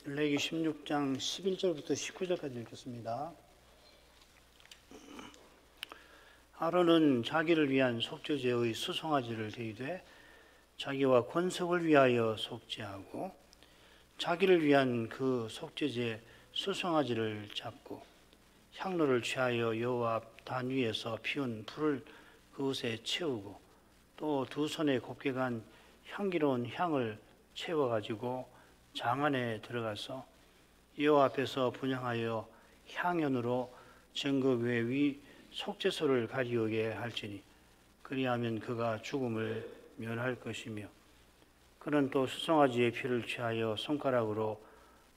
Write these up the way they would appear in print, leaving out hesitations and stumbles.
레위기 16장 11절부터 19절까지 읽겠습니다. 아론은 자기를 위한 속죄제의 수송아지를 데이되 자기와 권속을 위하여 속죄하고 자기를 위한 그 속죄제 수송아지를 잡고 향로를 취하여 여호와 앞 단 위에서 피운 불을 그것에 채우고 또 두 손에 곱게 간 향기로운 향을 채워가지고 장 안에 들어가서 여호와 앞에서 분향하여 향연으로 정거궤 위 속죄소를 가리우게 할지니 그리하면 그가 죽음을 면할 것이며 그는 또 수송아지의 피를 취하여 손가락으로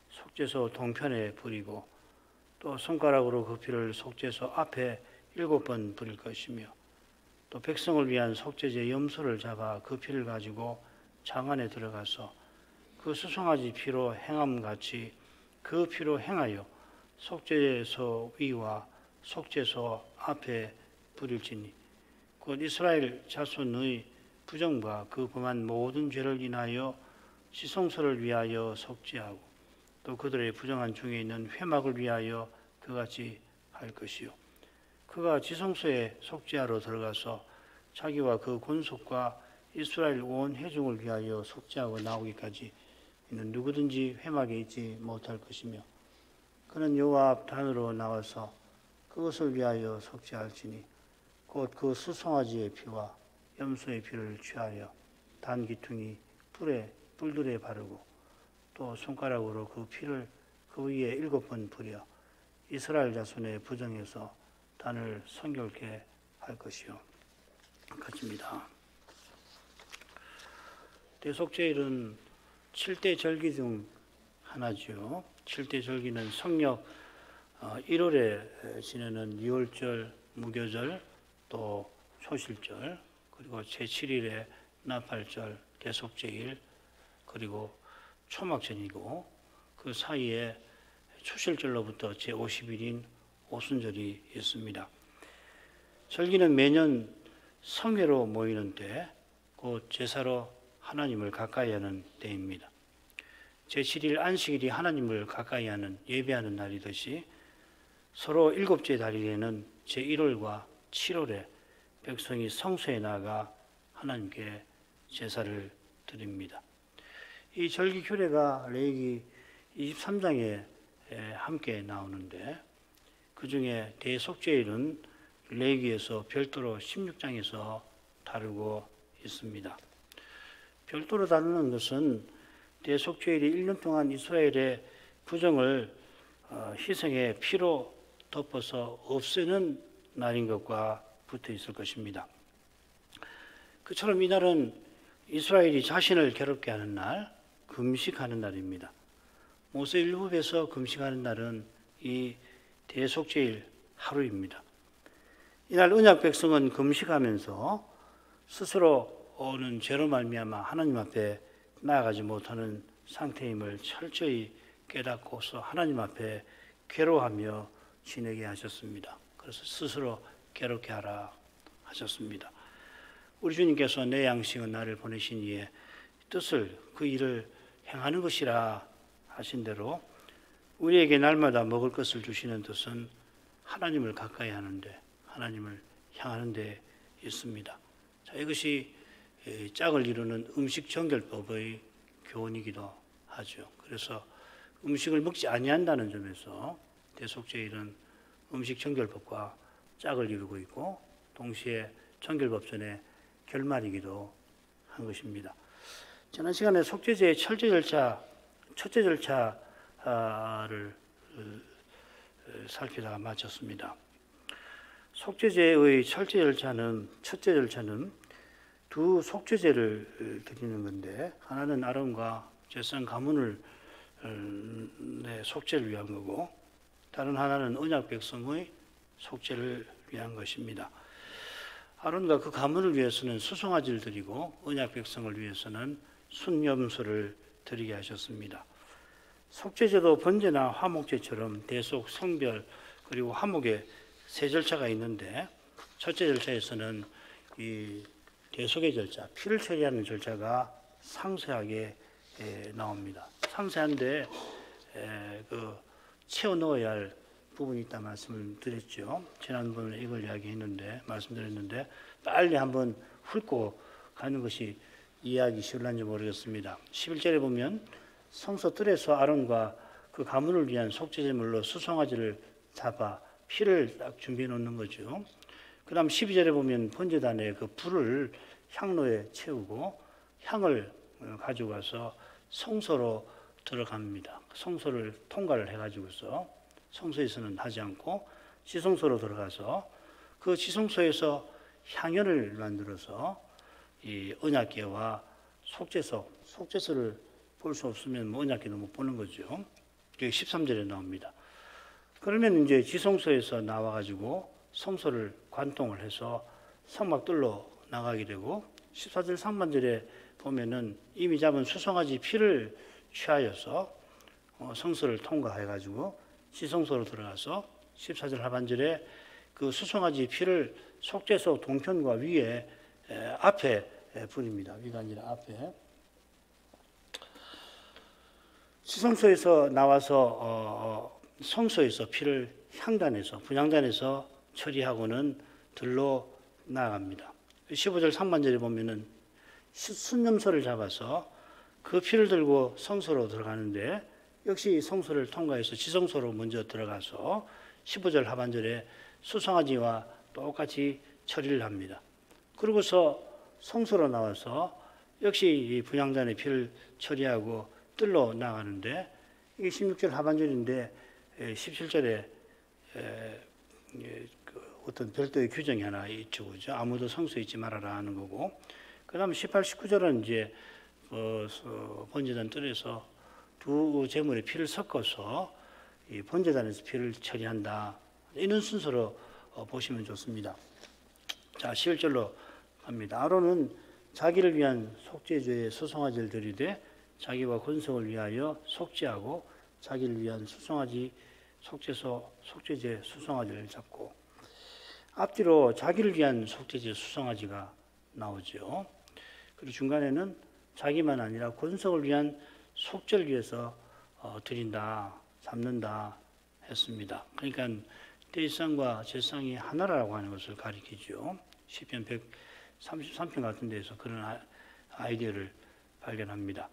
속죄소 동편에 부리고 또 손가락으로 그 피를 속죄소 앞에 7번 부릴 것이며 또 백성을 위한 속죄제 염소를 잡아 그 피를 가지고 장 안에 들어가서 그 수송아지 피로 행함같이 그 피로 행하여 속죄소 위와 속죄소 앞에 부릴지니 곧 이스라엘 자손의 부정과 그 범한 모든 죄를 인하여 지성소를 위하여 속죄하고 또 그들의 부정한 중에 있는 회막을 위하여 그같이 할 것이요 그가 지성소에 속죄하러 들어가서 자기와 그 권속과 이스라엘 온 회중을 위하여 속죄하고 나오기까지 이는 누구든지 회막에 있지 못할 것이며 그는 여호와 앞 단으로 나와서 그것을 위하여 속죄할지니 곧 그 수송아지의 피와 염소의 피를 취하여 단 기퉁이 뿔들에 바르고 또 손가락으로 그 피를 그 위에 7번 부려 이스라엘 자손의 부정에서 단을 성결케 할 것이요 것입니다. 대속죄일은 7대 절기 중 하나지요. 7대 절기는 성력 1월에 지내는 유월절, 무교절, 또 초실절, 그리고 제7일에 나팔절, 대속죄일, 그리고 초막절이고 그 사이에 초실절로부터 제50일인 오순절이 있습니다. 절기는 매년 성회로 모이는 때, 곧 제사로 하나님을 가까이 하는 때입니다. 제7일 안식일이 하나님을 가까이 하는 예배하는 날이듯이 서로 7째 달일에는 제1월과 7월에 백성이 성소에 나가 하나님께 제사를 드립니다. 이 절기 규례가 레위기 23장에 함께 나오는데 그 중에 대속죄일은 레위기에서 별도로 16장에서 다루고 있습니다. 별도로 다루는 것은 대속죄일이 1년 동안 이스라엘의 부정을 희생의 피로 덮어서 없애는 날인 것과 붙어 있을 것입니다. 그처럼 이날은 이스라엘이 자신을 괴롭게 하는 날, 금식하는 날입니다. 모세율법에서 금식하는 날은 이 대속죄일 하루입니다. 이날 언약 백성은 금식하면서 스스로 오는 죄로 말미암아 하나님 앞에 나아가지 못하는 상태임을 철저히 깨닫고서 하나님 앞에 괴로워하며 지내게 하셨습니다. 그래서 스스로 괴롭게 하라 하셨습니다. 우리 주님께서 내 양식은 나를 보내신 이에 뜻을 그 일을 행하는 것이라 하신 대로 우리에게 날마다 먹을 것을 주시는 뜻은 하나님을 가까이 하는데 하나님을 향하는 데 있습니다. 자, 이것이 짝을 이루는 음식 정결법의 교훈이기도 하죠. 그래서 음식을 먹지 아니한다는 점에서 대속죄일은 음식 정결법과 짝을 이루고 있고 동시에 정결법전의 결말이기도 한 것입니다. 지난 시간에 속죄제의 첫째 절차를 살피다가 마쳤습니다. 속죄제의 첫째 절차는 두 속죄제를 드리는 건데 하나는 아론과 제사장 가문을 속죄를 위한 거고 다른 하나는 언약 백성의 속죄를 위한 것입니다. 아론과 그 가문을 위해서는 수송아지를 드리고 언약 백성을 위해서는 순염소를 드리게 하셨습니다. 속죄제도 번제나 화목제처럼 대속, 성별 그리고 화목의 세 절차가 있는데 첫째 절차에서는 이 대속의 절차, 피를 처리하는 절차가 상세하게 나옵니다. 상세한데 채워 넣어야 할 부분이 있다 말씀을 드렸죠. 지난번에 이걸 말씀드렸는데 빨리 한번 훑고 가는 것이 이해하기 쉬울런지 모르겠습니다. 11절에 보면 성소 뜰에서 아론과 그 가문을 위한 속죄제물로 수송아지를 잡아 피를 딱 준비해 놓는 거죠. 그 다음 12절에 보면 번제단에 그 불을 향로에 채우고 향을 가져가서 성소로 들어갑니다. 성소를 통과를 해가지고서 성소에서는 하지 않고 지성소로 들어가서 그 지성소에서 향연을 만들어서 이 언약궤와 속죄소를 볼 수 없으면 언약궤도 못 보는 거죠. 그게 13절에 나옵니다. 그러면 이제 지성소에서 나와가지고 성소를 관통을 해서 성막들로 나가게 되고 14절 상반절에 보면은 이미 잡은 수송아지 피를 취하여서 성소를 통과해가지고 지성소로 들어가서 14절 하반절에 그 수송아지 피를 속죄소 동편과 위에 앞에 뿌립니다. 위가 아니라 앞에. 지성소에서 나와서 성소에서 피를 분향단에서 처리하고는 들로 나아갑니다. 15절 상반절에 보면은 순념소를 잡아서 그 피를 들고 성소로 들어가는데 역시 성소를 통과해서 지성소로 먼저 들어가서 15절 하반절에 수송아지와 똑같이 처리를 합니다. 그러고서 성소로 나와서 역시 이 분향단의 피를 처리하고 뜰로 나가는데 이게 16절 하반절인데 17절에 어떤 별도의 규정이 하나 있죠. 그죠? 아무도 성소에 있지 말아라 하는 거고. 그 다음에 18, 19절은 이제 번제단 뜰에서 두 제물의 피를 섞어서 이 번제단에서 피를 처리한다. 이런 순서로 보시면 좋습니다. 자, 11절로 갑니다. 아론은 자기를 위한 속죄제에 수송아지를 드리되 자기와 권속을 위하여 속죄하고 자기를 위한 속죄제 수송아지를 잡고 앞뒤로 자기를 위한 속죄제 수송아지가 나오죠. 그리고 중간에는 자기만 아니라 권속을 위한 속죄를 위해서 드린다, 잡는다 했습니다. 그러니까 대상과 제상이 하나라고 하는 것을 가리키죠. 시편 133편 같은 데서 그런 아이디어를 발견합니다.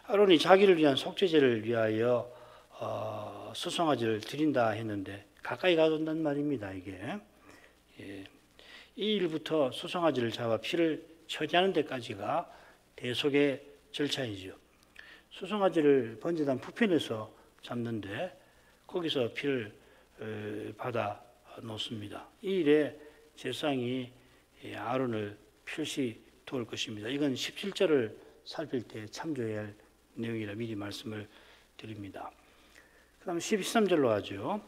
아론이 자기를 위한 속죄제를 위하여 수송아지를 드린다 했는데 가까이 가둔단 말입니다. 이게 이 일부터 수송아지를 잡아 피를 처리하는 데까지가 대속의 절차이죠. 수송아지를 번제단 부편에서 잡는데 거기서 피를 받아 놓습니다. 이 일에 제사장이 아론을 필시 도울 것입니다. 이건 17절을 살필 때 참조해야 할 내용이라 미리 말씀을 드립니다. 그 다음 12~13절로 하죠.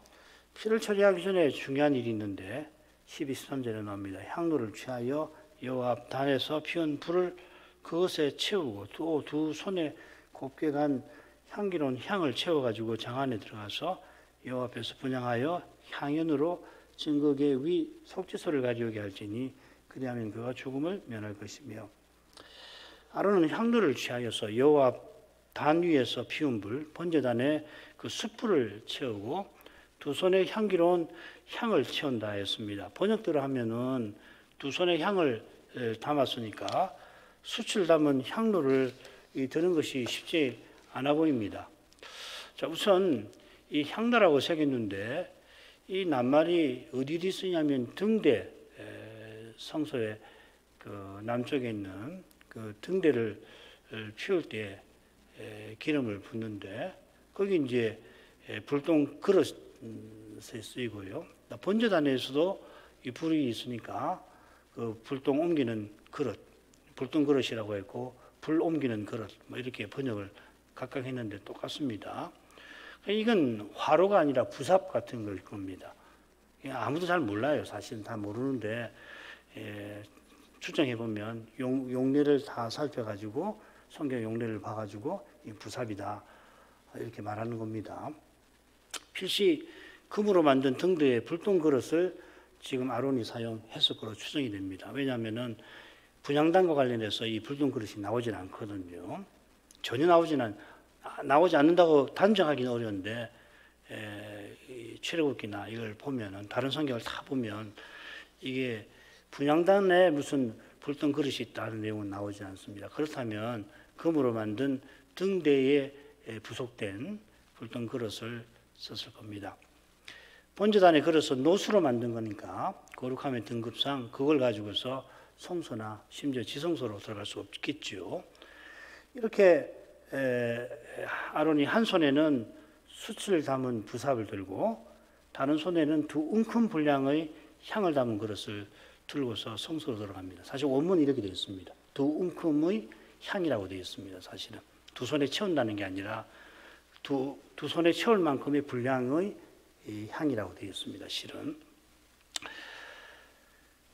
피를 처리하기 전에 중요한 일이 있는데 12~13절에 나옵니다. 향로를 취하여 여호와 앞 단에서 피운 불을 그것에 채우고 또 두 손에 곱게 간 향기로운 향을 채워가지고 장 안에 들어가서 여호와 앞에서 분향하여 향연으로 증거계 위 속죄소를 가져오게 할지니 그리하면 그가 죽음을 면할 것이며 아론은 향로를 취하여서 여호와 단 위에서 피운 불 번제단에 그 숯불을 채우고 두 손에 향기로운 향을 채운다 했습니다. 번역대로 하면은 두 손에 향을 담았으니까 숯을 담은 향로를 드는 것이 쉽지 않아 보입니다. 자, 우선 이 향로라고 새겼는데 이 낱말이 어디 쓰냐면 등대 성소의 그 남쪽에 있는 그 등대를 피울 때 기름을 붓는데 거기 이제 불똥 그릇에 쓰이고요. 번제단에서도 이 불이 있으니까 그 불똥 옮기는 그릇, 불똥 그릇이라고 했고 불 옮기는 그릇 뭐 이렇게 번역을 각각 했는데 똑같습니다. 이건 화로가 아니라 부삽 같은 걸 겁니다. 아무도 잘 몰라요. 사실은 다 모르는데 추정해 보면 용례를 다 살펴가지고 성경 용례를 봐가지고 이 부삽이다 이렇게 말하는 겁니다. 필시 금으로 만든 등대의 불똥 그릇을 지금 아론이 사용했을 거로 추정이 됩니다. 왜냐하면은 분향단과 관련해서 이 불똥 그릇이 나오진 않거든요. 전혀 나오진 나오지 않는다고 단정하기는 어려운데 이 출애굽기나 이걸 보면은 다른 성경을 다 보면 이게 분향단에 무슨 불던 그릇이 있다는 내용은 나오지 않습니다. 그렇다면 금으로 만든 등대에 부속된 불던 그릇을 썼을 겁니다. 번제단의 그릇은 노수로 만든 거니까 거룩함의 등급상 그걸 가지고서 성소나 심지어 지성소로 들어갈 수 없겠죠. 이렇게 아론이 한 손에는 숯을 담은 부삽을 들고 다른 손에는 두 움큼 분량의 향을 담은 그릇을 들고서 성소로 들어갑니다. 사실 원문이 이렇게 되어 있습니다. 두 움큼의 향이라고 되어 있습니다. 사실은 두 손에 채운다는 게 아니라 두 손에 채울 만큼의 분량의 향이라고 되어 있습니다. 실은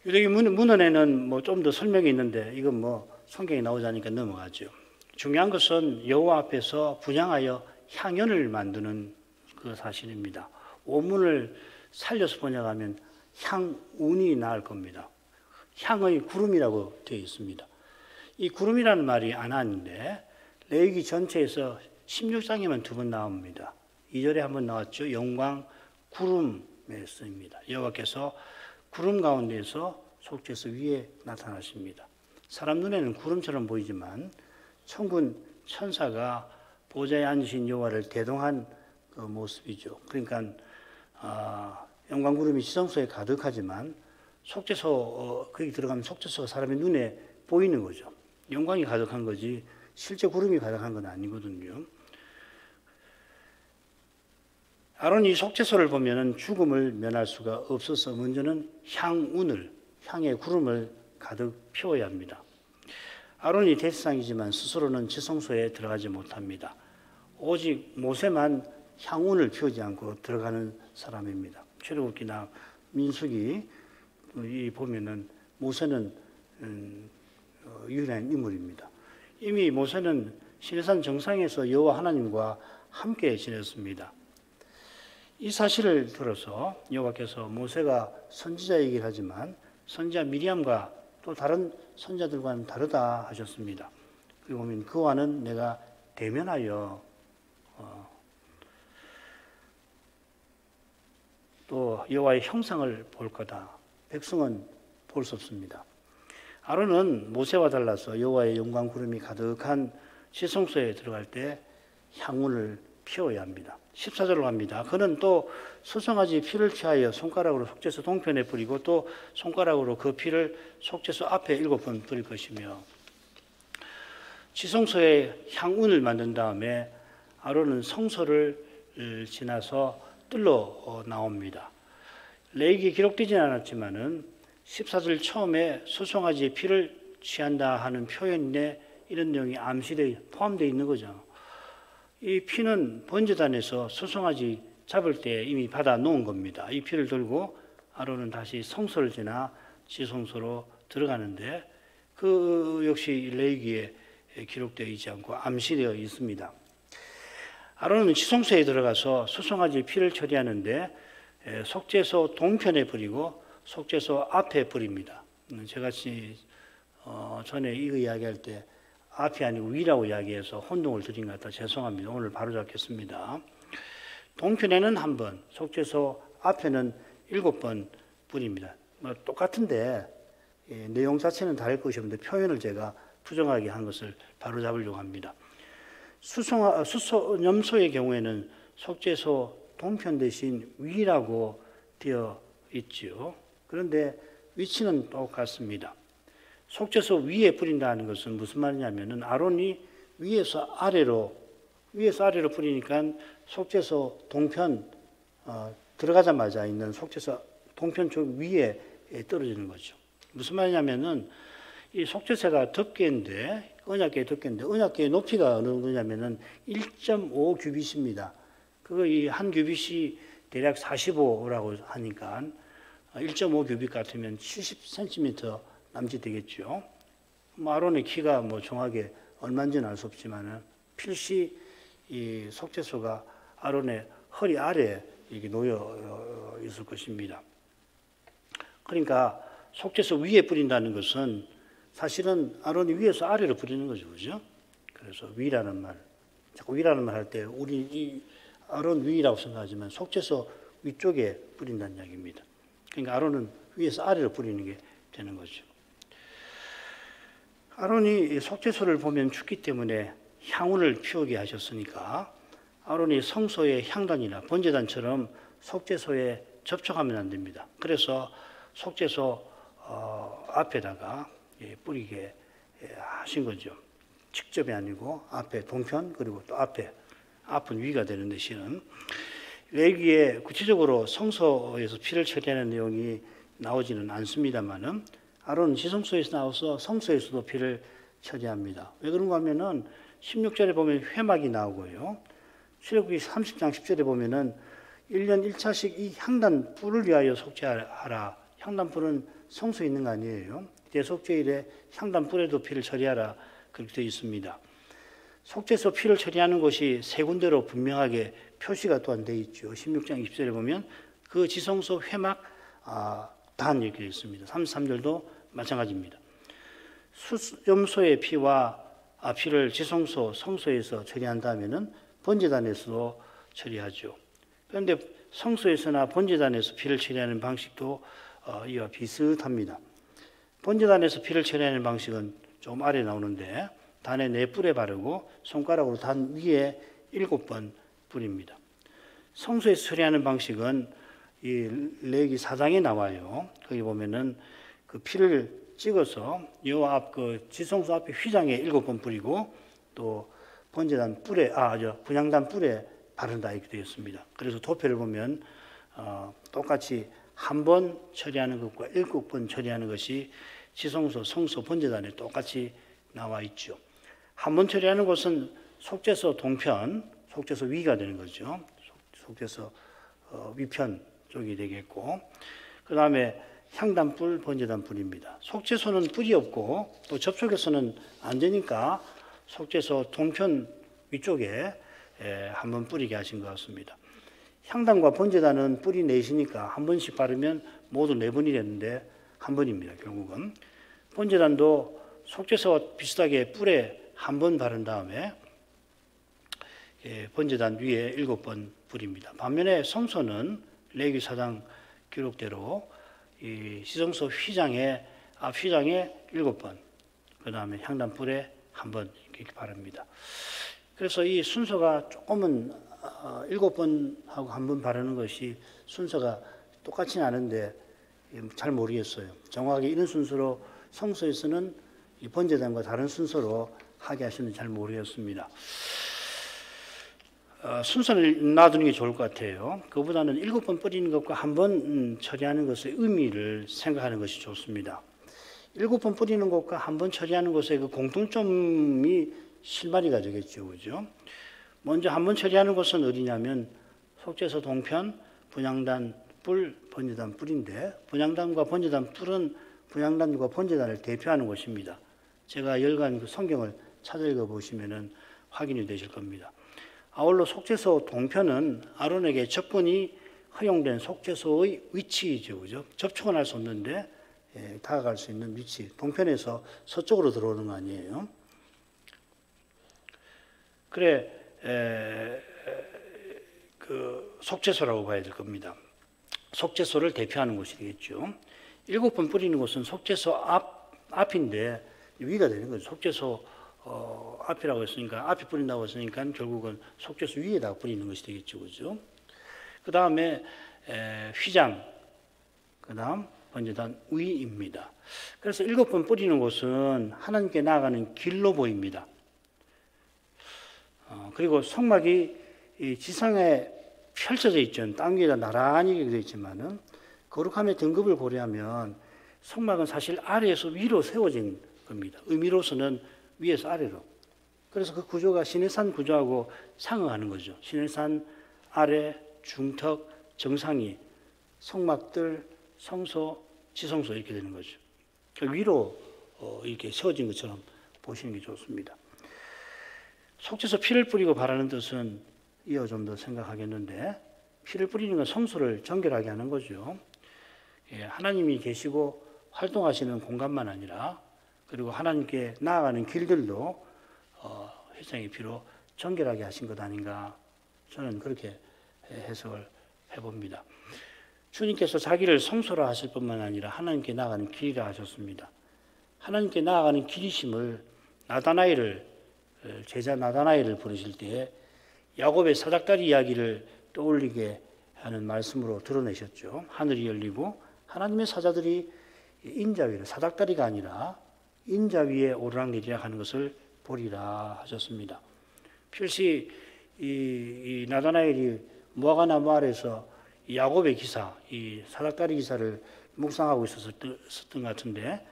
유대기 문헌에는 뭐 좀 더 설명이 있는데 이건 뭐 성경에 나오지 않으니까 넘어가죠. 중요한 것은 여호와 앞에서 분향하여 향연을 만드는 그 사실입니다. 원문을 살려서 번역하면 향운이 나을 겁니다. 향의 구름이라고 되어 있습니다. 이 구름이라는 말이 안 하는데 레위기 전체에서 16장에만 두 번 나옵니다. 2절에 한 번 나왔죠. 영광 구름에 쓰입니다. 여호와께서 구름 가운데에서 속죄소 위에 나타나십니다. 사람 눈에는 구름처럼 보이지만 천군 천사가 보좌에 앉으신 여호와를 대동한 그 모습이죠. 그러니까 영광 구름이 지성소에 가득하지만 속죄소 거기 들어가면 속죄소가 사람의 눈에 보이는 거죠. 영광이 가득한 거지 실제 구름이 가득한 건 아니거든요. 아론이 속죄소를 보면은 죽음을 면할 수가 없어서 먼저는 향의 구름을 가득 피워야 합니다. 아론이 대제사장이지만 스스로는 지성소에 들어가지 못합니다. 오직 모세만 향운을 피우지 않고 들어가는 사람입니다. 출애굽기나 민수기 보면은 모세는 유일한 인물입니다. 이미 모세는 시내산 정상에서 여호와 하나님과 함께 지냈습니다. 이 사실을 들어서 여호와께서 모세가 선지자이긴 하지만 선지자 미리암과 또 다른 선지자들과는 다르다 하셨습니다. 그리고 보면 그와는 내가 대면하여 또 여호와의 형상을 볼 거다. 백성은 볼 수 없습니다. 아론은 모세와 달라서 여호와의 영광 구름이 가득한 지성소에 들어갈 때 향운을 피워야 합니다. 14절로 갑니다. 그는 또 수송아지 피를 취하여 손가락으로 속죄소 동편에 뿌리고 또 손가락으로 그 피를 속죄소 앞에 7번 뿌릴 것이며 지성소에 향운을 만든 다음에 아론은 성소를 지나서 뜰로 나옵니다. 레위기에 기록되지는 않았지만은 14절 처음에 수송아지의 피를 취한다 하는 표현에 이런 내용이 포함되어 있는 거죠. 이 피는 번제단에서 수송아지 잡을 때 이미 받아 놓은 겁니다. 이 피를 들고 아론은 다시 성소를 지나 지성소로 들어가는데 그 역시 레위기에 기록되어 있지 않고 암시되어 있습니다. 아론은 지성소에 들어가서 수송아지 피를 처리하는데 속죄소 동편에 뿌리고 속죄소 앞에 뿌립니다. 제가 전에 이거 이야기할 때 앞이 아니고 위라고 이야기해서 혼동을 드린 것 같아 죄송합니다. 오늘 바로 잡겠습니다. 동편에는 한 번, 속죄소 앞에는 7번 뿌립니다. 똑같은데 내용 자체는 다를 것이 없는데 표현을 제가 부정하게 한 것을 바로 잡으려고 합니다. 염소의 경우에는 속죄소 동편 대신 위라고 되어 있지요. 그런데 위치는 똑같습니다. 속죄소 위에 뿌린다는 것은 무슨 말이냐면은 아론이 위에서 아래로 뿌리니까 속죄소 동편 들어가자마자 있는 속죄소 동편 쪽 위에 떨어지는 거죠. 무슨 말이냐면은 이 속죄소가 덮개인데 언약궤 덮개인데 언약궤의 높이가 어느 정도냐면은 1.5 규빗입니다. 그거 이 한 규빗이 대략 45라고 하니까 1.5 규빗 같으면 70cm 남짓 되겠죠. 아론의 키가 정확하게 얼마인지는 알 수 없지만은 필시 이 속죄소가 아론의 허리 아래에 이렇게 놓여 있을 것입니다. 그러니까 속죄소 위에 뿌린다는 것은 사실은 아론이 위에서 아래로 뿌리는 거죠, 그죠? 그래서 위라는 말 자꾸 위라는 말 할 때 우리 이 아론 위라고 생각하지만 속죄소 위쪽에 뿌린다는 이야기입니다. 그러니까 아론은 위에서 아래로 뿌리는 게 되는 거죠. 아론이 속죄소를 보면 춥기 때문에 향훈을 피우게 하셨으니까 아론이 성소의 향단이나 번제단처럼 속죄소에 접촉하면 안 됩니다. 그래서 속죄소 앞에다가 뿌리게 하신 거죠. 직접이 아니고 앞에 동편 그리고 또 앞은 위가 되는 대신은 레위기에 구체적으로 성소에서 피를 처리하는 내용이 나오지는 않습니다만은 아론은 지성소에서 나와서 성소에서도 피를 처리합니다. 왜 그런가 하면은 16절에 보면 회막이 나오고요. 출애굽기 30장 10절에 보면은 1년 1차씩 이 향단 뿔을 위하여 속죄하라. 향단 뿔은 성소에 있는 거 아니에요. 대속죄일에 향단 뿔에도 피를 처리하라. 그렇게 되어 있습니다. 속죄소 피를 처리하는 곳이 세 군데로 분명하게 표시가 또한 되어 있죠. 16장 20절에 보면 그 지성소 회막 단 이렇게 되어 있습니다. 33절도 마찬가지입니다. 수염소의 피를 지성소, 성소에서 처리한다면은 번제단에서도 처리하죠. 그런데 성소에서나 번제단에서 피를 처리하는 방식도 이와 비슷합니다. 번제단에서 피를 처리하는 방식은 좀 아래 나오는데 단의 4뿔에 바르고 손가락으로 단 위에 7번 뿌립니다. 성소에서 처리하는 방식은 이 레위기 4장에 나와요. 거기 보면은 그 피를 찍어서 요 앞 그 지성소 앞에 휘장에 7번 뿌리고 또 번제단 뿔에 분향단 뿔에 바른다 이렇게 되어 있습니다. 그래서 도표를 보면 똑같이 한 번 처리하는 것과 7번 처리하는 것이 지성소, 성소, 번제단에 똑같이 나와 있죠. 한 번 처리하는 것은 속죄소 동편, 속죄소 위가 되는 거죠. 속죄소 위편 쪽이 되겠고, 그 다음에 향단뿔, 번제단뿔입니다. 속죄소는 뿔이 없고 또 접촉에서는 안 되니까 속죄소 동편 위쪽에 한번 뿌리게 하신 것 같습니다. 향단과 번제단은 뿔이 4시니까 한 번씩 바르면 모두 4번이 됐는데 한 번입니다. 결국은 번제단도 속죄소와 비슷하게 뿔에 한 번 바른 다음에 번제단 위에 7번 뿌립니다. 반면에 성소는 레위기 4장 기록대로 이 지성소 휘장에 앞 휘장에 7번, 그 다음에 향단 뿔에 한 번 이렇게 바릅니다. 그래서 이 순서가 조금은 7번하고 한 번 바르는 것이 순서가 똑같지는 않은데 잘 모르겠어요. 정확하게 이런 순서로 성소에서는 이 번제단과 다른 순서로 하게 하시는지 잘 모르겠습니다. 순서를 놔두는 게 좋을 것 같아요. 그보다는 7번 뿌리는 것과 한 번 처리하는 것의 의미를 생각하는 것이 좋습니다. 7번 뿌리는 것과 한 번 처리하는 것의 그 공통점이 실마리가 되겠죠. 그죠? 먼저 한 번 처리하는 것은 어디냐면 속죄소 동편, 분향단 뿔, 번제단 뿔인데 분향단과 번제단 뿔은 분향단과 번제단을 대표하는 것입니다. 제가 열간 그 성경을 찾아 읽어 보시면은 확인이 되실 겁니다. 아울러 속죄소 동편은 아론에게 접근이 허용된 속죄소의 위치이죠. 그죠? 접촉은 할 수 없는데 다가갈 수 있는 위치. 동편에서 서쪽으로 들어오는 거 아니에요. 그래, 그 속죄소라고 봐야 될 겁니다. 속죄소를 대표하는 곳이 되겠죠. 7번 뿌리는 곳은 속죄소 앞인데 위가 되는 거죠. 속죄소 앞이라고 했으니까 앞에 뿌린다고 했으니까 결국은 속죄소 위에다가 뿌리는 것이 되겠죠. 그죠? 그 다음에 휘장, 그 다음 번제단 위입니다. 그래서 7번 뿌리는 곳은 하나님께 나아가는 길로 보입니다. 그리고 성막이 이 지상에 펼쳐져 있죠. 땅 위에다 나란히 되어 있지만은 거룩함의 등급을 고려하면 성막은 사실 아래에서 위로 세워진 겁니다. 의미로서는 위에서 아래로. 그래서 그 구조가 시내산 구조하고 상응하는 거죠. 시내산 아래 중턱 정상이 성막들 성소 지성소 이렇게 되는 거죠. 위로 이렇게 세워진 것처럼 보시는 게 좋습니다. 속죄소 피를 뿌리고 바라는 뜻은 이어 좀 더 생각하겠는데 피를 뿌리는 건 성소를 정결하게 하는 거죠. 하나님이 계시고 활동하시는 공간만 아니라 그리고 하나님께 나아가는 길들도 회장의 피로 정결하게 하신 것 아닌가, 저는 그렇게 해석을 해봅니다. 주님께서 자기를 성소라 하실 뿐만 아니라 하나님께 나아가는 길이라 하셨습니다. 하나님께 나아가는 길이심을 제자 나다나엘을 부르실 때에 야곱의 사닥다리 이야기를 떠올리게 하는 말씀으로 드러내셨죠. 하늘이 열리고 하나님의 사자들이 인자 위로, 사닥다리가 아니라 인자 위에 오르락내리락 하는 것을 보리라 하셨습니다. 필시 이 나다나엘이 무화과 나무 아래에서 야곱의 기사, 이 사닥다리 기사를 묵상하고 있었던 것 같은데,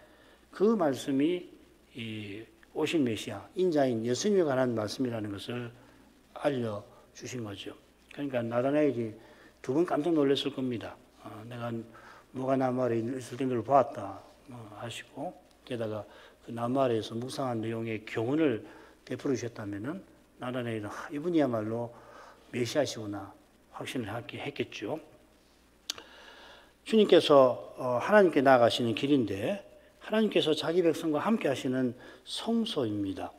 그 말씀이 이 오신 메시아, 인자인 예수님에 관한 말씀이라는 것을 알려주신 거죠. 그러니까 나다나엘이 두 번 깜짝 놀랐을 겁니다. 내가 무화과 나무 아래에 있을 때 보았다 하시고, 게다가 그 나무 아래에서 묵상한 내용의 교훈을 베풀으셨다면은 나다나엘은 이분이야말로 메시아시구나 확신을 했겠죠. 주님께서 하나님께 나아가시는 길인데, 하나님께서 자기 백성과 함께 하시는 성소입니다.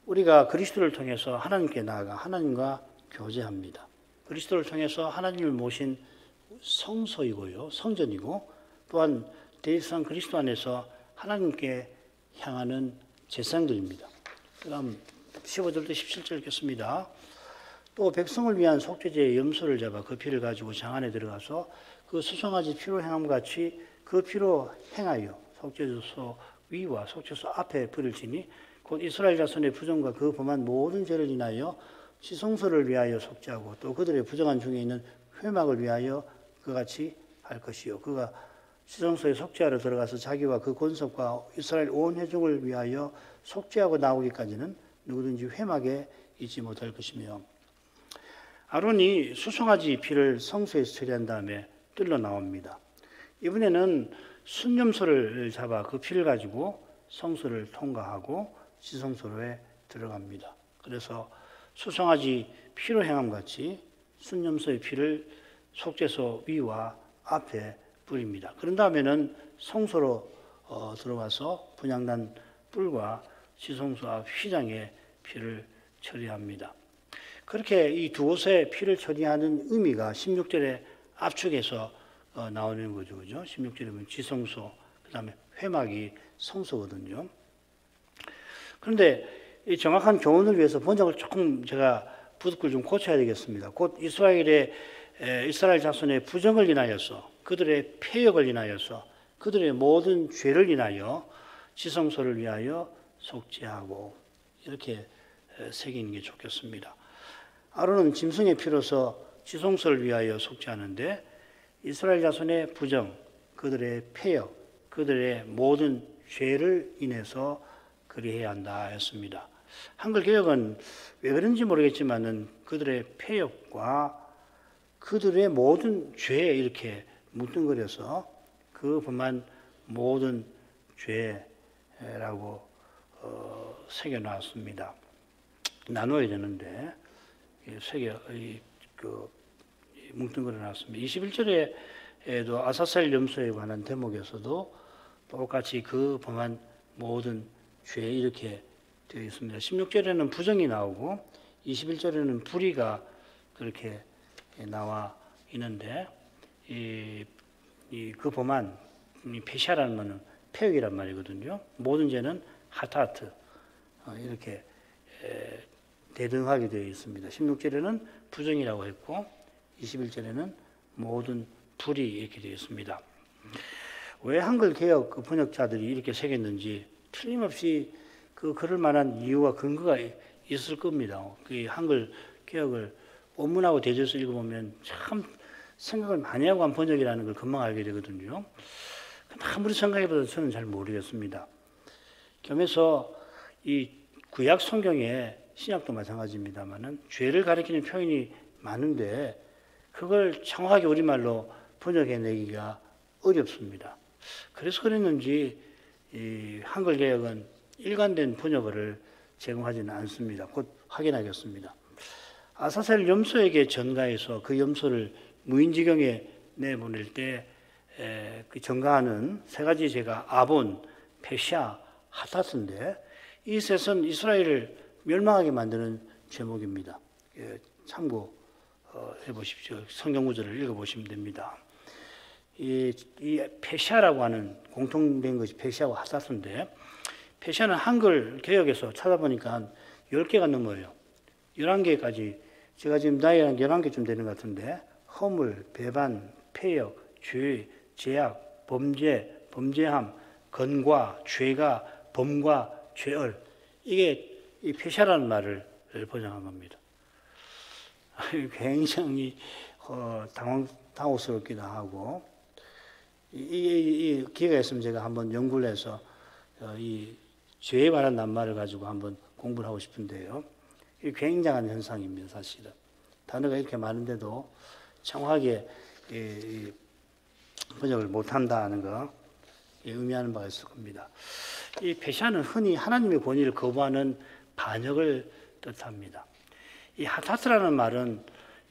우리가 그리스도를 통해서 하나님께 나아가 하나님과 교제합니다. 그리스도를 통해서 하나님을 모신 성소이고요, 성전이고, 또한 대지상 그리스도 안에서 하나님께 향하는 제사장들입니다. 그 다음 15절부터 17절 읽겠습니다. 또 백성을 위한 속죄제의 염소를 잡아 그 피를 가지고 장 안에 들어가서 그 수송아지 피로 행함같이 그 피로 행하여 속죄소 위와 속죄소 앞에 불을 지니 곧 이스라엘 자손의 부정과 그 범한 모든 죄를 인하여 지성소를 위하여 속죄하고 또 그들의 부정한 중에 있는 회막을 위하여 그같이 할 것이요. 그가 지성소에 속죄하러 들어가서 자기와 그 권속과 이스라엘 온 회중을 위하여 속죄하고 나오기까지는 누구든지 회막에 있지 못할 것이며, 아론이 수송아지 피를 성소에서 처리한 다음에 뜰러 나옵니다. 이번에는 순념소를 잡아 그 피를 가지고 성소를 통과하고 지성소로에 들어갑니다. 그래서 수송아지 피로 행함같이 순념소의 피를 속죄소 위와 앞에 뿌립니다. 그런 다음에는 성소로 들어와서 분향난 뿔과 지성소 앞 휘장에 피를 처리합니다. 그렇게 이 두 곳에 피를 처리하는 의미가 16절의 압축에서 나오는 거죠. 그죠? 16절에 보면 지성소, 그 다음에 회막이 성소거든요. 그런데 이 정확한 교훈을 위해서 번역을 조금 제가 부득을 좀 고쳐야 되겠습니다. 곧 이스라엘 자손의 부정을 인하여서, 그들의 폐역을 인하여서, 그들의 모든 죄를 인하여 지성소를 위하여 속죄하고, 이렇게 새기는 게 좋겠습니다. 아론은 짐승의 피로서 지성소를 위하여 속죄하는데, 이스라엘 자손의 부정, 그들의 폐역, 그들의 모든 죄를 인해서 그리해야 한다 했습니다. 한글 개역은 왜 그런지 모르겠지만은 그들의 폐역과 그들의 모든 죄에 이렇게 뭉뚱그려서 그 범한 모든 죄라고 새겨놨습니다. 나눠야 되는데 뭉뚱그려 놨습니다. 21절에도 아사셀 염소에 관한 대목에서도 똑같이 그 범한 모든 죄 이렇게 되어 있습니다. 16절에는 부정이 나오고 21절에는 불의가 그렇게 나와 있는데, 그 범한 페샤라는 말은 폐역이란 말이거든요. 모든 죄는 하타트 이렇게 대등하게 되어 있습니다. 16절에는 부정이라고 했고 21절에는 모든 불이 이렇게 되어 있습니다. 왜 한글 개역 그 번역자들이 이렇게 새겼는지 틀림없이 그럴 만한 이유와 근거가 있을 겁니다. 그 한글 개역을 원문하고 대조해서 읽어보면 참 생각을 많이 하고 한 번역이라는 걸 금방 알게 되거든요. 아무리 생각해봐도 저는 잘 모르겠습니다. 겸해서 이 구약 성경에, 신약도 마찬가지입니다만은 죄를 가리키는 표현이 많은데 그걸 정확하게 우리말로 번역해내기가 어렵습니다. 그래서 그랬는지 이 한글 개역은 일관된 번역어를 제공하지는 않습니다. 곧 확인하겠습니다. 아사셀 염소에게 전가해서 그 염소를 무인지경에 내보낼 때 그 전가하는 세 가지 죄가 아본, 페샤, 하타스인데 이 셋은 이스라엘을 멸망하게 만드는 제목입니다. 참고해 보십시오. 성경 구절을 읽어보시면 됩니다. 이 페시아라고 하는 공통된 것이 페시아와 하다스인데, 페시아는 한글 개역에서 찾아보니까 한 10개가 넘어요. 11개까지, 제가 지금 나이가 한 11개쯤 되는 것 같은데, 허물, 배반, 폐역, 죄, 제약, 범죄, 범죄함, 건과, 죄가, 범과, 죄얼, 이게 이 페시아라는 말을 번역한 겁니다. 굉장히 당혹스럽기도 하고, 이 기회가 있으면 제가 한번 연구를 해서 이 죄에 관한 낱말을 가지고 한번 공부를 하고 싶은데요. 이 굉장한 현상입니다, 사실은. 단어가 이렇게 많은데도 정확하게 번역을 못한다는 거 의미하는 바가 있을 겁니다. 이 페시아는 흔히 하나님의 권위를 거부하는 반역을 뜻합니다. 이 하타스라는 말은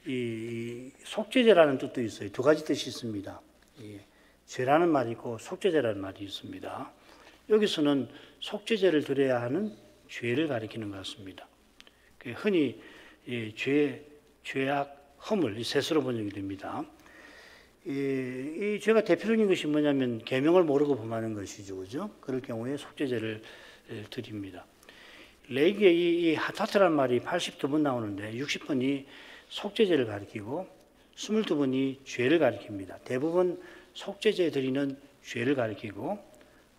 이 속죄제라는 뜻도 있어요. 두 가지 뜻이 있습니다. 죄라는 말이 있고 속죄제라는 말이 있습니다. 여기서는 속죄제를 드려야 하는 죄를 가리키는 것 같습니다. 흔히 죄악, 허물, 이 셋으로 번역이 됩니다. 이 죄가 대표적인 것이 뭐냐면 계명을 모르고 범하는 것이죠, 그죠? 그럴 경우에 속죄제를 드립니다. 레위기에 이 하타트라는 말이 82번 나오는데 60번이 속죄제를 가리키고 22번이 죄를 가리킵니다. 대부분 속죄제 드리는 죄를 가리키고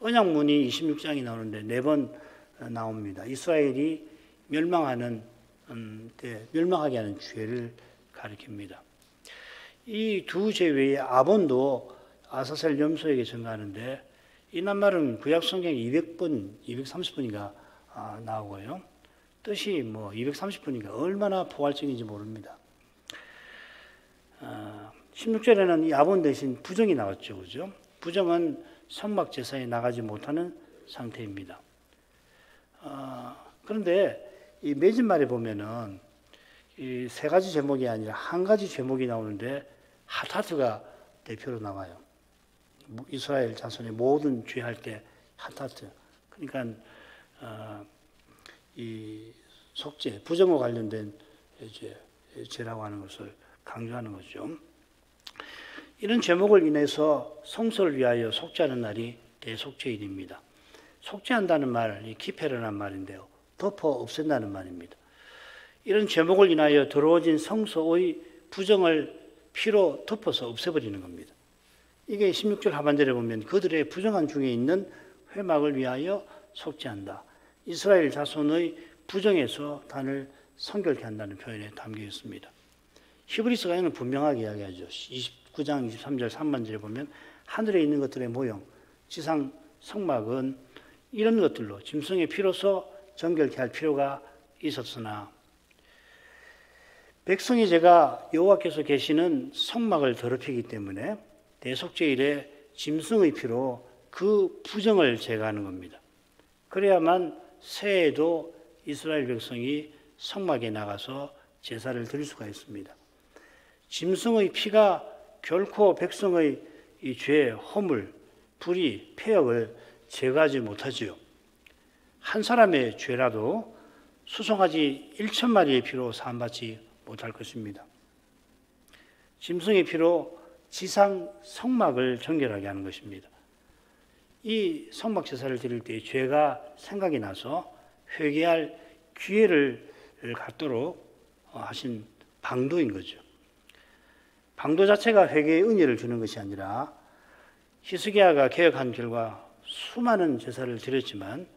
언약문이 26장이 나오는데 4번 나옵니다. 이스라엘이 멸망하게 하는 죄를 가리킵니다. 이 두 죄 외에 아본도 아사셀 염소에게 전가하는데 이 낱말은 구약 성경에 200번, 230번인가 나오고요. 뜻이 230번인가 얼마나 포괄적인지 모릅니다. 16절에는 이 아본 대신 부정이 나왔죠, 그죠? 부정은 성막 제사에 나가지 못하는 상태입니다. 그런데 이 매진말에 보면은 이 세 가지 제목이 아니라 한 가지 제목이 나오는데 하타트가 대표로 나와요. 이스라엘 자손의 모든 죄할 때 하타트. 그러니까 이 속죄, 부정과 관련된 죄라고 하는 것을 강조하는 거죠. 이런 제목을 인해서 성소를 위하여 속죄하는 날이 대속죄일입니다. 속죄한다는 말, 이 키페르라는 말인데요. 덮어 없앤다는 말입니다. 이런 제목을 인하여 더러워진 성소의 부정을 피로 덮어서 없애버리는 겁니다. 이게 16절 하반절에 보면 그들의 부정한 중에 있는 회막을 위하여 속죄한다. 이스라엘 자손의 부정에서 단을 성결케 한다는 표현에 담겨 있습니다. 히브리서가 이는 분명하게 이야기하죠. 29장 23절 3반절에 보면 하늘에 있는 것들의 모형, 지상 성막은 이런 것들로 짐승의 피로서 정결케 할 필요가 있었으나 백성의 죄가 여호와께서 계시는 성막을 더럽히기 때문에 대속죄일에 짐승의 피로 그 부정을 제거하는 겁니다. 그래야만 새해에도 이스라엘 백성이 성막에 나가서 제사를 드릴 수가 있습니다. 짐승의 피가 결코 백성의 이 죄, 허물, 불의, 폐역을 제거하지 못하지요. 한 사람의 죄라도 수송아지 1,000마리의 피로 사함받지 못할 것입니다. 짐승의 피로 지상 성막을 정결하게 하는 것입니다. 이 성막 제사를 드릴 때 죄가 생각이 나서 회개할 기회를 갖도록 하신 방도인 거죠. 방도 자체가 회개의 은혜를 주는 것이 아니라 히스기야가 개혁한 결과 수많은 제사를 드렸지만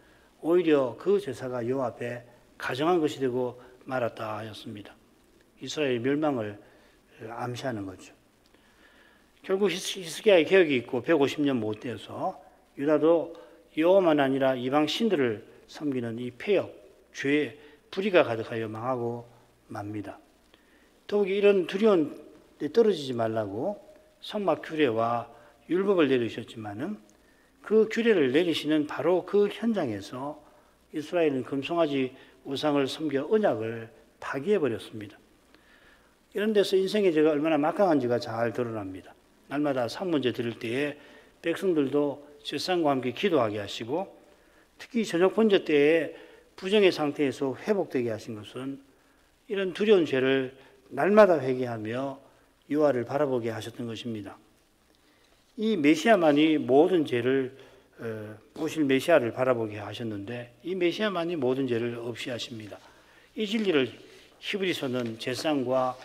오히려 그 제사가 여호와 앞에 가정한 것이 되고 말았다 하였습니다. 이스라엘 멸망을 암시하는 거죠. 결국 히스기야의 개혁이 있고 150년 못 되어서 유다도 여호와만 아니라 이방 신들을 섬기는 이 폐역, 죄, 불의가 가득하여 망하고 맙니다. 더욱이 이런 두려운 데 떨어지지 말라고 성막 규례와 율법을 내리셨지만은 그 규례를 내리시는 바로 그 현장에서 이스라엘은 금송아지 우상을 섬겨 언약을 파기해버렸습니다. 이런 데서 인생의 죄가 얼마나 막강한지가 잘 드러납니다. 날마다 상문제 드릴 때에 백성들도 제사장과 함께 기도하게 하시고 특히 저녁 번제 때에 부정의 상태에서 회복되게 하신 것은 이런 두려운 죄를 날마다 회개하며 여호와를 바라보게 하셨던 것입니다. 이 메시아만이 모든 죄를 오실 메시아를 바라보게 하셨는데 이 메시아만이 모든 죄를 없이 하십니다. 이 진리를 히브리서는 제사과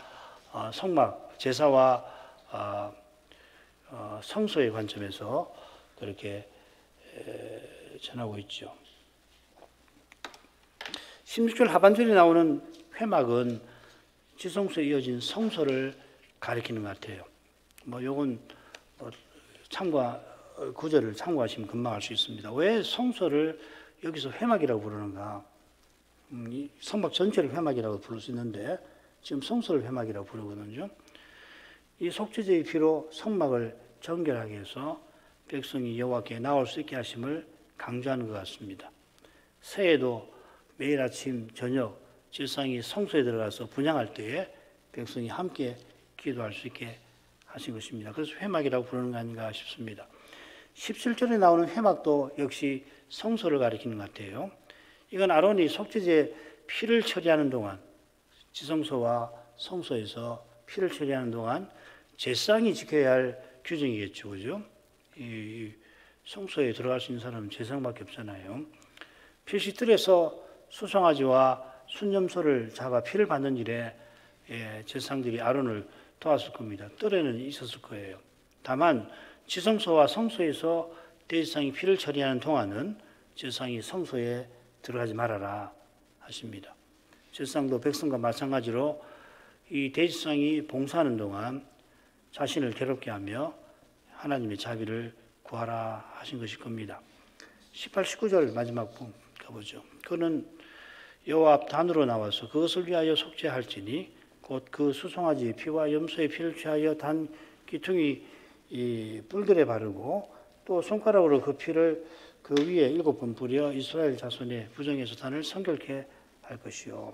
성막, 제사와 성소의 관점에서 그렇게 전하고 있죠. 16절 하반절에 나오는 회막은 지성소에 이어진 성소를 가리키는 것 같아요. 요건 구절을 참고하시면 금방 알 수 있습니다. 왜 성소를 여기서 회막이라고 부르는가? 이 성막 전체를 회막이라고 부를 수 있는데 지금 성소를 회막이라고 부르거든요. 이 속죄제의 피로 성막을 정결하게 해서 백성이 여호와께 나올 수 있게 하심을 강조하는 것 같습니다. 새해도 매일 아침 저녁 제사장이 성소에 들어가서 분향할 때에 백성이 함께 기도할 수 있게 하신 것입니다. 그래서 회막이라고 부르는 거 아닌가 싶습니다. 17절에 나오는 회막도 역시 성소를 가리키는 것 같아요. 이건 아론이 속죄제 피를 처리하는 동안 지성소와 성소에서 피를 처리하는 동안 제사장이 지켜야 할 규정이겠죠. 그죠? 이 성소에 들어갈 수 있는 사람은 제사장밖에 없잖아요. 필시뜰에서 수송아지와 순념소를 잡아 피를 받는 일에 제사장들이 아론을 도왔을 겁니다. 뜰에는 있었을 거예요. 다만 지성소와 성소에서 대제사장이 피를 처리하는 동안은 제사장이 성소에 들어가지 말아라 하십니다. 제사장도 백성과 마찬가지로 이 대제사장이 봉사하는 동안 자신을 괴롭게 하며 하나님의 자비를 구하라 하신 것일 겁니다. 18, 19절 마지막 부분 가보죠. 그는 여호와 앞 단으로 나와서 그것을 위하여 속죄할지니 곧 그 수송아지 피와 염소의 피를 취하여 단 기퉁이 이 뿔들에 바르고 또 손가락으로 그 피를 그 위에 7번 뿌려 이스라엘 자손의 부정에서 단을 성결케 할 것이요.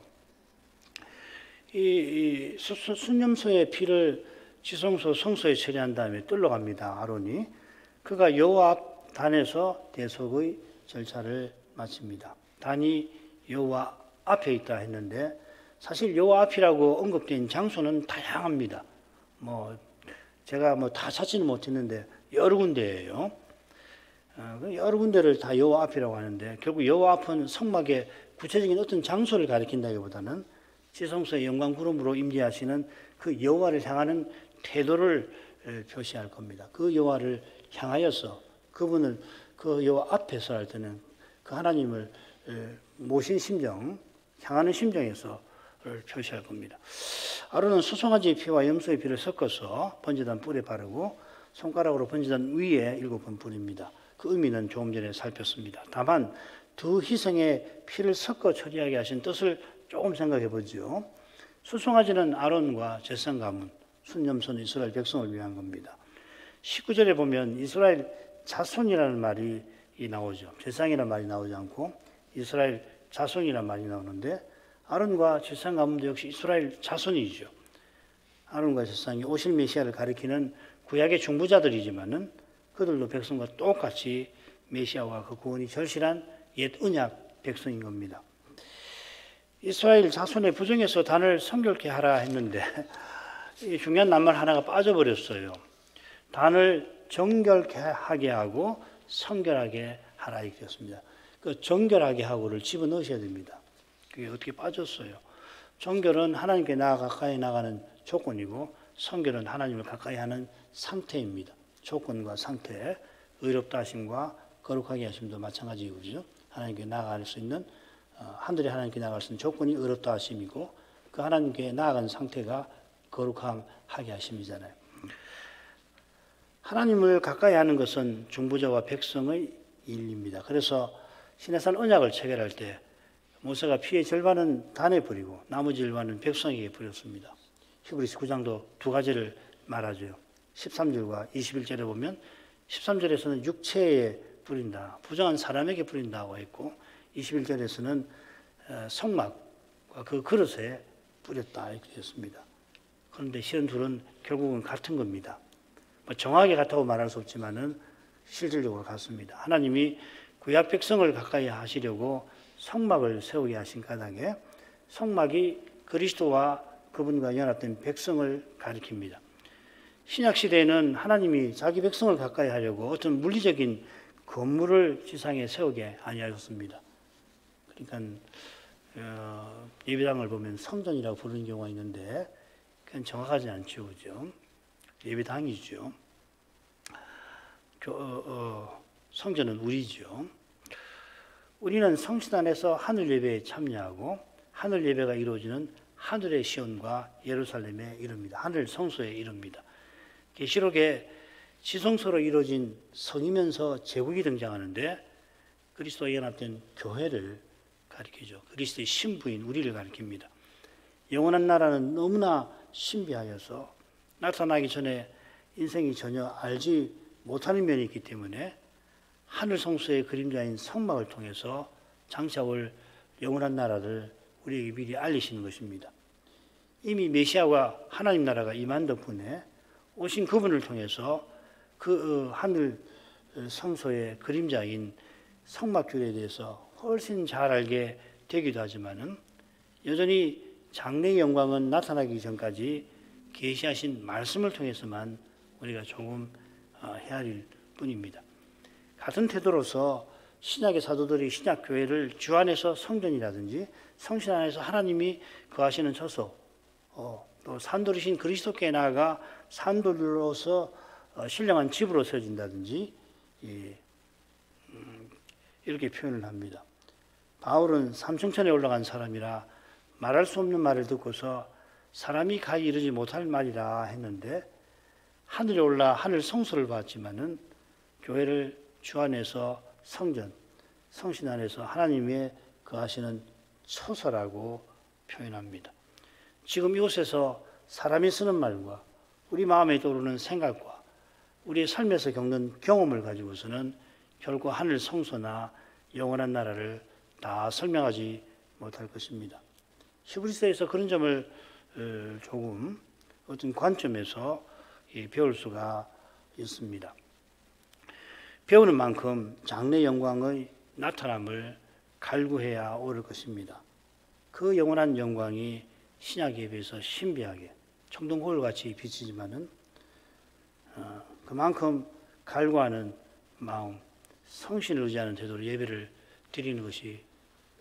이 순념소의 피를 지성소 성소에 처리한 다음에 뜰로 갑니다. 아론이 그가 여호와 앞 단에서 대속의 절차를 마칩니다. 단이 여호와 앞에 있다 했는데 사실 여호와 앞이라고 언급된 장소는 다양합니다. 제가 다 찾지는 못했는데 여러 군데예요. 여러 군데를 다 여호와 앞이라고 하는데 결국 여호와 앞은 성막의 구체적인 어떤 장소를 가리킨다기보다는 지성소의 영광 구름으로 임재하시는 그 여호와를 향하는 태도를 표시할 겁니다. 그 여호와를 향하여서 그분을 그 여호와 앞에서 할 때는 그 하나님을 모신 심정, 향하는 심정에서 표시할 겁니다. 아론은 수송아지의 피와 염소의 피를 섞어서 번제단 뿔에 바르고 손가락으로 번제단 위에 7번 뿌립니다. 그 의미는 조금 전에 살폈습니다. 다만 두 희생의 피를 섞어 처리하게 하신 뜻을 조금 생각해 보죠. 수송아지는 아론과 제사장 가문, 순념소는 이스라엘 백성을 위한 겁니다. 19절에 보면 이스라엘 자손이라는 말이 나오죠. 제사장이라는 말이 나오지 않고 이스라엘 자손이라는 말이 나오는데 아론과 제사장 가문도 역시 이스라엘 자손이죠. 아론과 제사장이 오실 메시아를 가리키는 구약의 중보자들이지만은 그들도 백성과 똑같이 메시아와 그 구원이 절실한 옛 언약 백성인 겁니다. 이스라엘 자손의 부정에서 단을 성결케 하라 했는데 이 중요한 낱말 하나가 빠져버렸어요. 단을 정결케 하게 하고 성결하게 하라 이렇게 했습니다. 그 정결하게 하고를 집어넣으셔야 됩니다. 그게 어떻게 빠졌어요. 정결은 하나님께 가까이 나가는 조건이고 성결은 하나님을 가까이 하는 상태입니다. 조건과 상태, 의롭다 하심과 거룩하게 하심도 마찬가지이죠. 하나님께 나아갈 수 있는 하늘에 하나님께 나아갈 수 있는 조건이 의롭다 하심이고 그 하나님께 나아간 상태가 거룩하게 하심이잖아요. 하나님을 가까이 하는 것은 중보자와 백성의 일입니다. 그래서 시내산 언약을 체결할 때 모세가 피의 절반은 단에 뿌리고 나머지 절반은 백성에게 뿌렸습니다. 히브리서 9장도 두 가지를 말하죠. 13절과 21절에 보면 13절에서는 육체에 뿌린다, 부정한 사람에게 뿌린다고 했고 21절에서는 성막과 그 그릇에 뿌렸다 이렇게 했습니다. 그런데 실은 둘은 결국은 같은 겁니다. 정확하게 같다고 말할 수 없지만은 실질적으로 같습니다. 하나님이 구약 백성을 가까이 하시려고 성막을 세우게 하신 까닭에 성막이 그리스도와 그분과 연합된 백성을 가리킵니다. 신약 시대에는 하나님이 자기 백성을 가까이 하려고 어떤 물리적인 건물을 지상에 세우게 아니하셨습니다. 그러니까 예배당을 보면 성전이라고 부르는 경우가 있는데 그건 정확하지 않죠, 그죠? 예배당이죠. 성전은 우리죠. 우리는 성신 안에서 하늘 예배에 참여하고 하늘 예배가 이루어지는 하늘의 시온과 예루살렘에 이릅니다. 하늘 성소에 이릅니다. 계시록에 지성소로 이루어진 성이면서 제국이 등장하는데 그리스도와 연합된 교회를 가리키죠. 그리스도의 신부인 우리를 가리킵니다. 영원한 나라는 너무나 신비하여서 나타나기 전에 인생이 전혀 알지 못하는 면이 있기 때문에 하늘 성소의 그림자인 성막을 통해서 장차 올 영원한 나라를 우리에게 미리 알리시는 것입니다. 이미 메시아와 하나님 나라가 임한 덕분에 오신 그분을 통해서 그 하늘 성소의 그림자인 성막교회에 대해서 훨씬 잘 알게 되기도 하지만은 여전히 장래의 영광은 나타나기 전까지 계시하신 말씀을 통해서만 우리가 조금 헤아릴 뿐입니다. 같은 태도로서 신약의 사도들이 신약 교회를 주 안에서 성전이라든지 성신 안에서 하나님이 거하시는 처소, 또 산돌이신 그리스도께 나아가 산돌로서 신령한 집으로 세워진다든지 이렇게 표현을 합니다. 바울은 삼층천에 올라간 사람이라 말할 수 없는 말을 듣고서 사람이 가히 이르지 못할 말이라 했는데 하늘에 올라 하늘 성소를 봤지만은 교회를 주 안에서 성전, 성신 안에서 하나님의 거하시는 처소라고 표현합니다. 지금 이곳에서 사람이 쓰는 말과 우리 마음에 떠오르는 생각과 우리의 삶에서 겪는 경험을 가지고서는 결코 하늘 성소나 영원한 나라를 다 설명하지 못할 것입니다. 히브리서에서 그런 점을 조금 어떤 관점에서 배울 수가 있습니다. 배우는 만큼 장래 영광의 나타남을 갈구해야 옳을 것입니다. 그 영원한 영광이 신약에 비해서 신비하게 청동거울같이 비치지만은 그만큼 갈구하는 마음, 성신을 의지하는 태도로 예배를 드리는 것이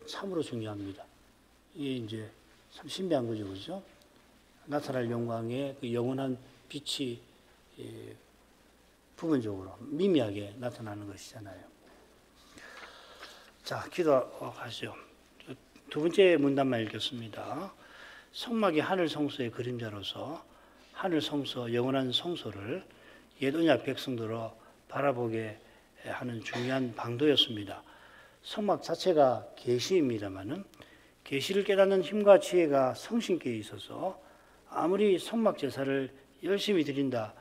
참으로 중요합니다. 이게 이제 참 신비한 거죠, 그죠? 나타날 영광의 그 영원한 빛이 부분적으로 미미하게 나타나는 것이잖아요. 자, 기도하시죠. 두 번째 문단만 읽겠습니다. 성막이 하늘 성소의 그림자로서 하늘 성소, 영원한 성소를 옛 언약 백성들로 바라보게 하는 중요한 방도였습니다. 성막 자체가 계시입니다마는 계시를 깨닫는 힘과 지혜가 성신께 있어서 아무리 성막 제사를 열심히 드린다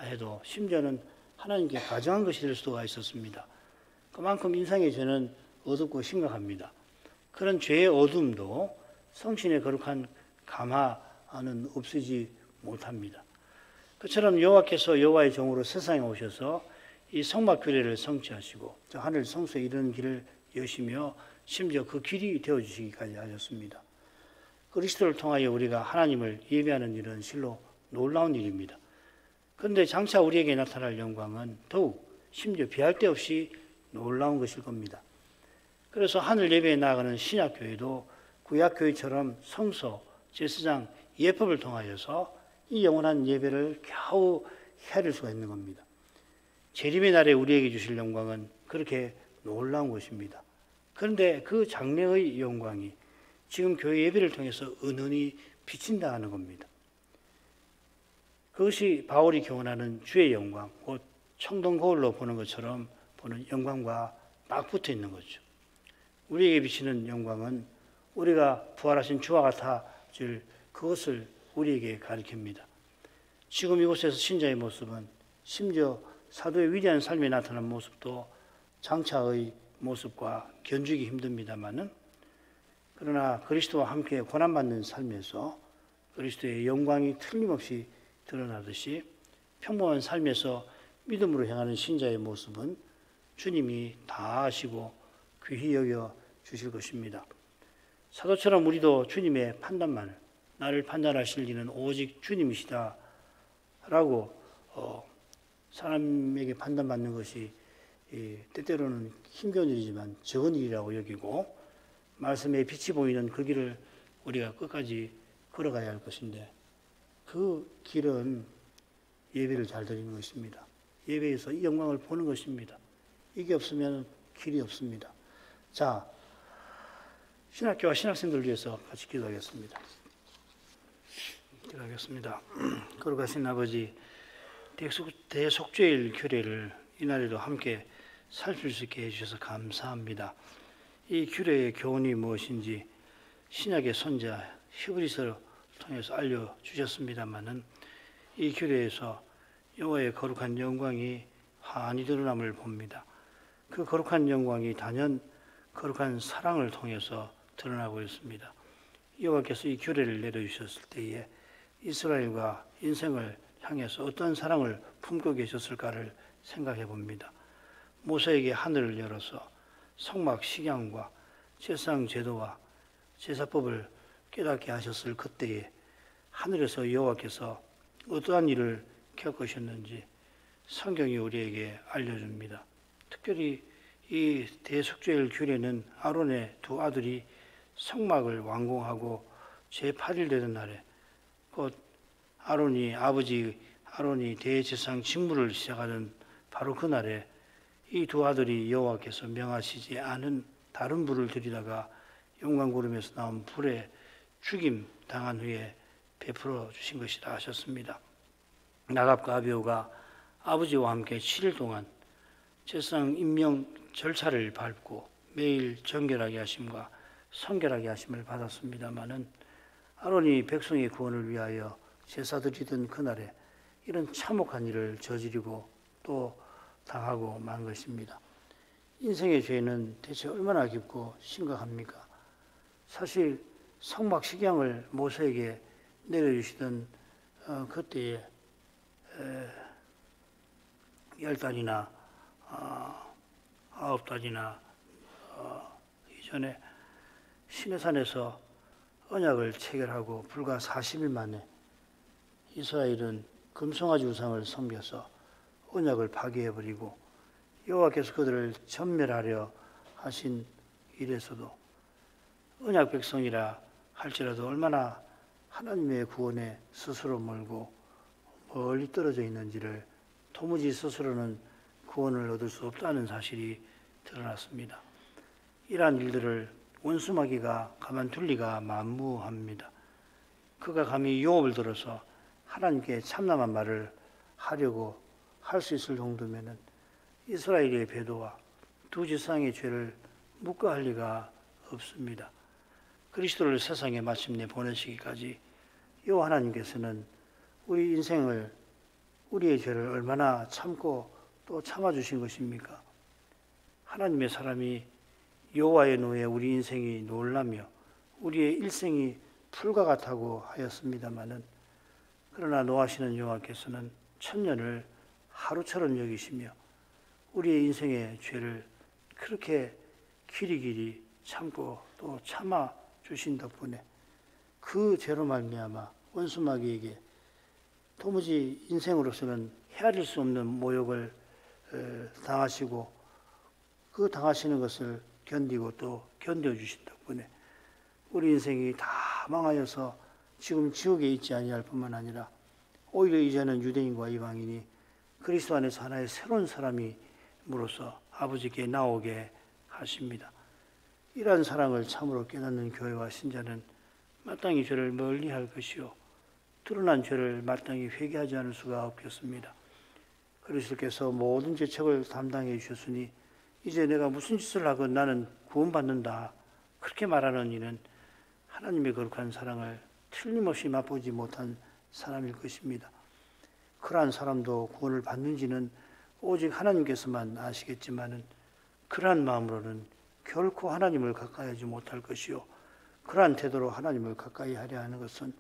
해도 심지어는 하나님께 가정한 것이 될 수가 있었습니다. 그만큼 인생의 죄는 어둡고 심각합니다. 그런 죄의 어둠도 성신의 거룩한 감화는 없애지 못합니다. 그처럼 여호와께서 여호와의 종으로 세상에 오셔서 이 성막 규례를 성취하시고 저 하늘 성소에 이르는 길을 여시며 심지어 그 길이 되어주시기까지 하셨습니다. 그리스도를 통하여 우리가 하나님을 예배하는 일은 실로 놀라운 일입니다. 그런데 장차 우리에게 나타날 영광은 더욱 심지어 비할 데 없이 놀라운 것일 겁니다. 그래서 하늘 예배에 나아가는 신약교회도 구약교회처럼 성소, 제사장, 예법을 통하여서 이 영원한 예배를 겨우 헤아릴 수가 있는 겁니다. 재림의 날에 우리에게 주실 영광은 그렇게 놀라운 것입니다. 그런데 그 장래의 영광이 지금 교회 예배를 통해서 은은히 비친다 하는 겁니다. 그것이 바울이 교훈하는 주의 영광, 곧 청동거울로 보는 것처럼 보는 영광과 딱 붙어 있는 거죠. 우리에게 비치는 영광은 우리가 부활하신 주와 같아질 그것을 우리에게 가리킵니다. 지금 이곳에서 신자의 모습은 심지어 사도의 위대한 삶에 나타난 모습도 장차의 모습과 견주기 힘듭니다마는 그러나 그리스도와 함께 고난받는 삶에서 그리스도의 영광이 틀림없이 드러나듯이 평범한 삶에서 믿음으로 행하는 신자의 모습은 주님이 다 아시고 귀히 여겨 주실 것입니다. 사도처럼 우리도 주님의 판단만을, 나를 판단하실 이는 오직 주님이시다 라고 사람에게 판단받는 것이 때때로는 힘겨운 일이지만 적은 일이라고 여기고, 말씀에 빛이 보이는 그 길을 우리가 끝까지 걸어가야 할 것인데, 그 길은 예배를 잘 드리는 것입니다. 예배에서 이 영광을 보는 것입니다. 이게 없으면 길이 없습니다. 자, 신학교와 신학생들을 위해서 같이 기도하겠습니다. 기도하겠습니다. 거룩하신 아버지, 대속죄일 규례를 이날에도 함께 살필 수 있게 해주셔서 감사합니다. 이 규례의 교훈이 무엇인지 신약의 선자 히브리서를 통해서 알려주셨습니다마는, 이 규례에서 여호와의 거룩한 영광이 환히 드러남을 봅니다. 그 거룩한 영광이 단연 거룩한 사랑을 통해서 드러나고 있습니다. 여호와께서 이 규례를 내려주셨을 때에 이스라엘과 인생을 향해서 어떤 사랑을 품고 계셨을까를 생각해 봅니다. 모세에게 하늘을 열어서 성막 식양과 제사장 제도와 제사법을 깨닫게 하셨을 그때에 하늘에서 여호와께서 어떠한 일을 겪으셨는지 성경이 우리에게 알려줍니다. 특별히 이 대속죄일 규례는 아론의 두 아들이 성막을 완공하고 제8일 되는 날에, 곧 아론이 대제사장 직무를 시작하던 바로 그 날에 이 두 아들이 여호와께서 명하시지 않은 다른 불을 들이다가 영광구름에서 나온 불에 죽임 당한 후에 베풀어 주신 것이라 하셨습니다. 나갑과 아비후가 아버지와 함께 7일 동안 제사장 임명 절차를 밟고 매일 정결하게 하심과 성결하게 하심을 받았습니다마는, 아론이 백성의 구원을 위하여 제사 드리던 그날에 이런 참혹한 일을 저지르고 또 당하고 만 것입니다. 인생의 죄는 대체 얼마나 깊고 심각합니까? 사실 성막 식양을 모세에게 내려주시던 그때에 10달이나 9달이나 이전에 시내산에서 언약을 체결하고 불과 40일 만에 이스라엘은 금송아지 우상을 섬겨서 언약을 파괴해버리고 여호와께서 그들을 전멸하려 하신 일에서도 언약 백성이라 할지라도 얼마나 하나님의 구원에 스스로 멀고 멀리 떨어져 있는지를 도무지 스스로는 구원을 얻을 수 없다는 사실이 드러났습니다. 이러한 일들을 원수마귀가 가만둘 리가 만무합니다. 그가 감히 유업을 들어서 하나님께 참남한 말을 하려고 할 수 있을 정도면은 이스라엘의 배도와 두 제사장의 죄를 묵과할 리가 없습니다. 그리스도를 세상에 마침내 보내시기까지 여호와 하나님께서는 우리 인생을, 우리의 죄를 얼마나 참고 또 참아주신 것입니까? 하나님의 사람이 여호와의 노에 우리 인생이 놀라며 우리의 일생이 풀과 같다고 하였습니다마는, 그러나 노하시는 여호와께서는 천년을 하루처럼 여기시며 우리의 인생의 죄를 그렇게 길이길이 참고 또 참아 주신 덕분에 그 죄로 말미암아 원수마귀에게 도무지 인생으로서는 헤아릴 수 없는 모욕을 당하시고, 그 당하시는 것을 견디고 또 견뎌주신 덕분에 우리 인생이 다 망하여서 지금 지옥에 있지 아니할 뿐만 아니라 오히려 이제는 유대인과 이방인이 그리스도 안에서 하나의 새로운 사람임으로써 아버지께 나오게 하십니다. 이러한 사랑을 참으로 깨닫는 교회와 신자는 마땅히 죄를 멀리할 것이요 드러난 죄를 마땅히 회개하지 않을 수가 없겠습니다. 그리스도께서 모든 죄책을 담당해 주셨으니 이제 내가 무슨 짓을 하건 나는 구원받는다, 그렇게 말하는 이는 하나님의 거룩한 사랑을 틀림없이 맛보지 못한 사람일 것입니다. 그러한 사람도 구원을 받는지는 오직 하나님께서만 아시겠지만은, 그러한 마음으로는 결코 하나님을 가까이 하지 못할 것이요 그러한 태도로 하나님을 가까이 하려 하는 것은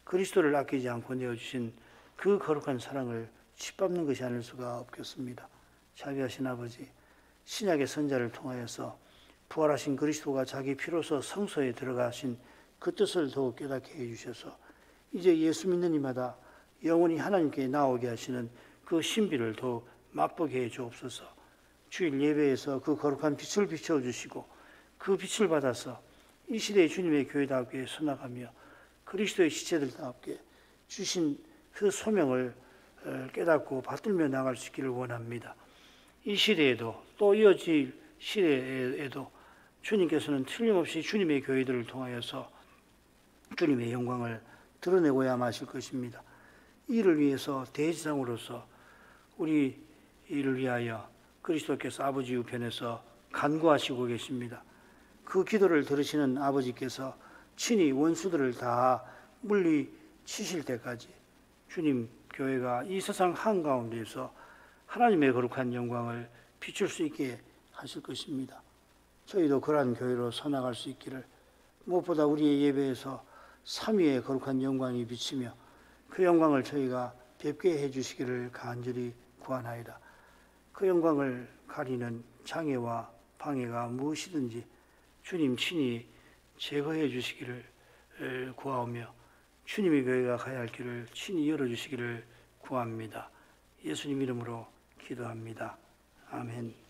그리스도를 아끼지 않고 내어주신 그 거룩한 사랑을 짓밟는 것이 아닐 수가 없겠습니다. 자비하신 아버지, 신약의 선자를 통하여서 부활하신 그리스도가 자기 피로서 성소에 들어가신 그 뜻을 더욱 깨닫게 해주셔서 이제 예수 믿는 이마다 영원히 하나님께 나오게 하시는 그 신비를 더욱 맛보게 해 주옵소서. 주일 예배에서 그 거룩한 빛을 비춰주시고 그 빛을 받아서 이 시대의 주님의 교회답게 서나가며 그리스도의 시체들답게 주신 그 소명을 깨닫고 받들며 나갈 수 있기를 원합니다. 이 시대에도 또 이어질 시대에도 주님께서는 틀림없이 주님의 교회들을 통하여서 주님의 영광을 드러내고야 마실 것입니다. 이를 위해서 대지상으로서 우리 이를 위하여 그리스도께서 아버지 우편에서 간구하시고 계십니다. 그 기도를 들으시는 아버지께서 친히 원수들을 다 물리치실 때까지 주님 교회가 이 세상 한가운데에서 하나님의 거룩한 영광을 비출 수 있게 하실 것입니다. 저희도 그러한 교회로 서나갈 수 있기를, 무엇보다 우리의 예배에서 삼위의 거룩한 영광이 비치며 그 영광을 저희가 뵙게 해주시기를 간절히 구하나이다. 그 영광을 가리는 장애와 방해가 무엇이든지 주님 친히 제거해 주시기를 구하오며 주님의 교회가 가야 할 길을 친히 열어주시기를 구합니다. 예수님 이름으로 기도합니다. 아멘.